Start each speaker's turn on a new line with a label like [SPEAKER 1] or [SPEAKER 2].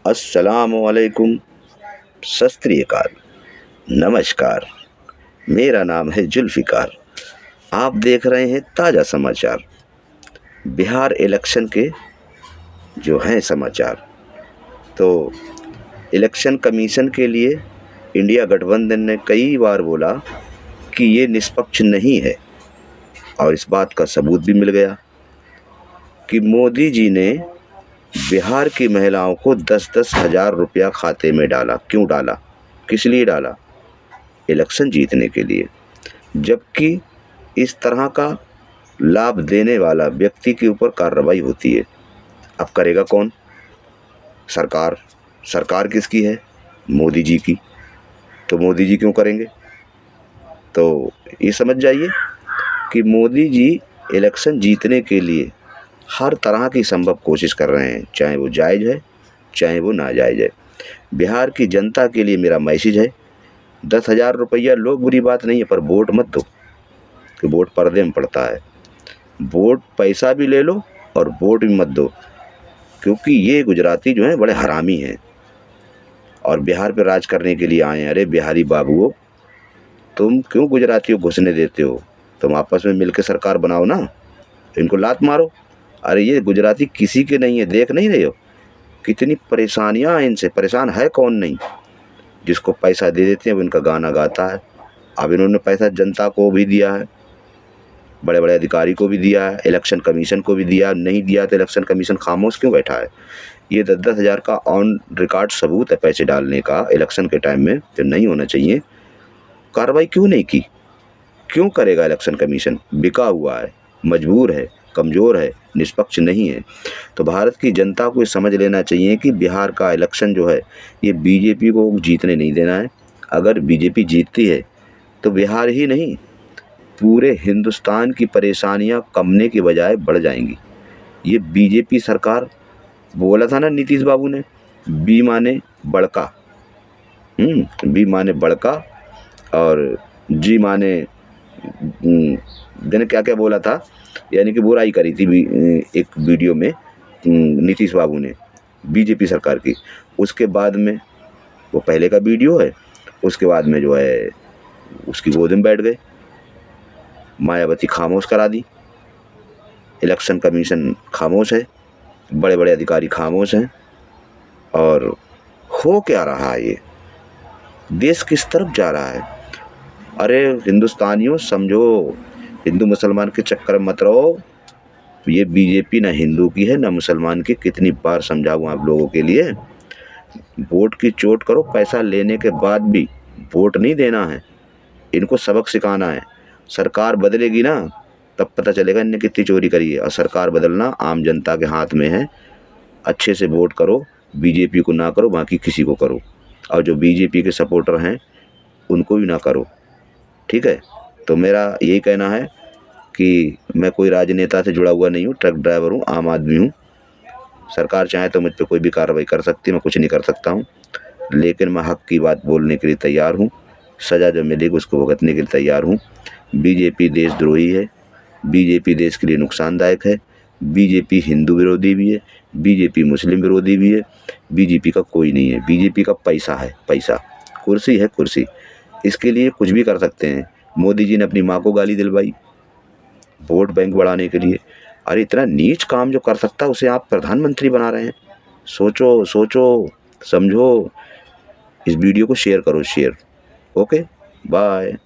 [SPEAKER 1] अस्सलामुअलैकुम, सत श्री अकाल, नमस्कार। मेरा नाम है जुल्फ़िकार। आप देख रहे हैं ताज़ा समाचार, बिहार इलेक्शन के जो हैं समाचार। तो इलेक्शन कमीशन के लिए इंडिया गठबंधन ने कई बार बोला कि ये निष्पक्ष नहीं है, और इस बात का सबूत भी मिल गया कि मोदी जी ने बिहार की महिलाओं को 10-10 हज़ार रुपया खाते में डाला। क्यों डाला, किस लिए डाला? इलेक्शन जीतने के लिए। जबकि इस तरह का लाभ देने वाला व्यक्ति के ऊपर कार्रवाई होती है। अब करेगा कौन? सरकार। सरकार किसकी है? मोदी जी की। तो मोदी जी क्यों करेंगे? तो ये समझ जाइए कि मोदी जी इलेक्शन जीतने के लिए हर तरह की संभव कोशिश कर रहे हैं, चाहे वो जायज़ है चाहे वो नाजायज़ है। बिहार की जनता के लिए मेरा मैसेज है, 10,000 रुपया लो, बुरी बात नहीं है, पर वोट मत दो, कि वोट पर्दे में पड़ता है। वोट पैसा भी ले लो और वोट भी मत दो, क्योंकि ये गुजराती जो हैं बड़े हरामी हैं और बिहार पे राज करने के लिए आए हैं। अरे बिहारी बाबुओ, तुम क्यों गुजरातियों को घुसने देते हो? तुम आपस में मिलकर सरकार बनाओ ना, इनको लात मारो। अरे ये गुजराती किसी के नहीं है, देख नहीं रहे हो कितनी परेशानियां हैं इनसे? परेशान है कौन नहीं? जिसको पैसा दे देते हैं वो इनका गाना गाता है। अब इन्होंने पैसा जनता को भी दिया है, बड़े बड़े अधिकारी को भी दिया है, इलेक्शन कमीशन को भी दिया। नहीं दिया तो इलेक्शन कमीशन खामोश क्यों बैठा है? ये 10-10 हज़ार का ऑन रिकॉर्ड सबूत है पैसे डालने का इलेक्शन के टाइम में, जो नहीं होना चाहिए। कार्रवाई क्यों नहीं की? क्यों करेगा इलेक्शन कमीशन? बिका हुआ है, मजबूर है, कमज़ोर है, निष्पक्ष नहीं है। तो भारत की जनता को ये समझ लेना चाहिए कि बिहार का इलेक्शन जो है ये बीजेपी को जीतने नहीं देना है। अगर बीजेपी जीतती है तो बिहार ही नहीं, पूरे हिंदुस्तान की परेशानियां कमने की बजाय बढ़ जाएंगी। ये बीजेपी सरकार, बोला था ना नीतीश बाबू ने, बी माने बड़का, बी माने बड़का और जी माने देने क्या क्या बोला था, यानी कि बुराई करी थी एक वीडियो में नीतीश बाबू ने बीजेपी सरकार की। उसके बाद में वो पहले का वीडियो है, उसके बाद में जो है उसकी गोद में बैठ गए, मायावती खामोश करा दी, इलेक्शन कमीशन खामोश है, बड़े बड़े अधिकारी खामोश हैं। और हो क्या रहा है? ये देश किस तरफ जा रहा है? अरे हिंदुस्तानियों समझो, हिंदू मुसलमान के चक्कर में मत रहो। ये बीजेपी ना हिंदू की है ना मुसलमान की। कितनी बार समझाऊं आप लोगों के लिए, वोट की चोट करो, पैसा लेने के बाद भी वोट नहीं देना है, इनको सबक सिखाना है। सरकार बदलेगी ना तब पता चलेगा इनने कितनी चोरी करी है। और सरकार बदलना आम जनता के हाथ में है। अच्छे से वोट करो, बीजेपी को ना करो, बाकी किसी को करो, और जो बीजेपी के सपोर्टर हैं उनको भी ना करो, ठीक है? तो मेरा यही कहना है कि मैं कोई राजनेता से जुड़ा हुआ नहीं हूँ, ट्रक ड्राइवर हूँ, आम आदमी हूँ। सरकार चाहे तो मुझ पर कोई भी कार्रवाई कर सकती है, मैं कुछ नहीं कर सकता हूँ, लेकिन मैं हक़ की बात बोलने के लिए तैयार हूँ। सज़ा जो मिलेगी उसको भुगतने के लिए तैयार हूँ। बीजेपी देशद्रोही है, बीजेपी देश के लिए नुकसानदायक है, बीजेपी हिंदू विरोधी भी है, बीजेपी मुस्लिम विरोधी भी है। बीजेपी का कोई नहीं है, बीजेपी का पैसा है, पैसा, कुर्सी है कुर्सी, इसके लिए कुछ भी कर सकते हैं। मोदी जी ने अपनी माँ को गाली दिलवाई वोट बैंक बढ़ाने के लिए। अरे इतना नीच काम जो कर सकता है उसे आप प्रधानमंत्री बना रहे हैं। सोचो सोचो, समझो। इस वीडियो को शेयर करो, शेयर। Okay, bye.